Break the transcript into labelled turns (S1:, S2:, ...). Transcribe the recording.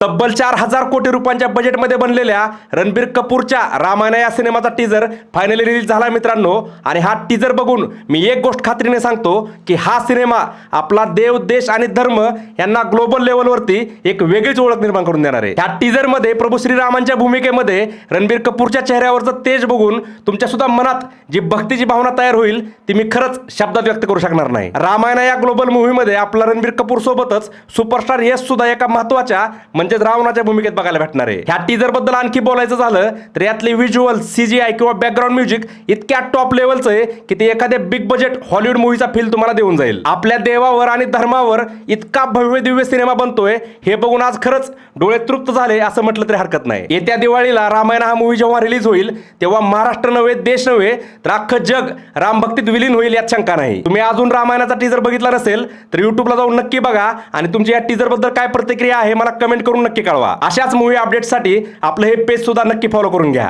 S1: तब्बल 4,000 कोटी रुपयांच्या बजेटमध्ये बनलेल्या रणबीर कपूरच्या रामायण या सिनेमाचा टीजर फायनली रिलीज झाला मित्रांनो. आणि हा टीजर बघून मी एक गोष्ट खात्रीने सांगतो की हा सिनेमा आपला देव, देश आणि धर्म यांना ग्लोबल लेवलवरती एक वेगळीच ओळख निर्माण करून देणार आहे. ह्या टीजरमध्ये प्रभू श्रीरामांच्या भूमिकेमध्ये रणबीर कपूरच्या चेहऱ्यावरचं तेज बघून तुमच्या सुद्धा मनात जी भक्तीची भावना तयार होईल ती मी खरंच शब्दात व्यक्त करू शकणार नाही. रामायण या ग्लोबल मूव्हीमध्ये आपला रणबीर कपूर सोबतच सुपरस्टार यश सुद्धा एका महत्त्वाच्या म्हणजेच रावणाच्या भूमिकेत बघायला भेटणार आहे. ह्या टीजर बद्दल आणखी बोलायचं झालं तर यातले व्हिज्युअल, CGI किंवा बॅकग्राऊंड म्युझिक इतक्या टॉप लेवलचं आहे की ते एखाद्या बिग बजेट हॉलिवूड मूवीचा फील तुम्हाला देऊन जाईल. आपल्या देवावर आणि धर्मावर इतका भव्य दिव्य सिनेमा बनतोय हे बघून आज खरंच डोळे तृप्त झाले असं म्हटलं तरी हरकत नाही. येत्या दिवाळीला रामायण हा मूवी जेव्हा रिलीज होईल तेव्हा महाराष्ट्र नव्हे, देश नव्हे तर अख्खं जग रामभक्तीत विलीन होईल यात शंका नाही. तुम्ही अजून रामायणाचा टीजर बघितला नसेल तर युट्यूबला जाऊन नक्की बघा आणि तुमची या टीजर बद्दल काय प्रतिक्रिया आहे मला कमेंट करून नक्की कळवा. अशाच मूवी अपडेट्ससाठी आपलं हे पेज सुद्धा नक्की फॉलो करून घ्या.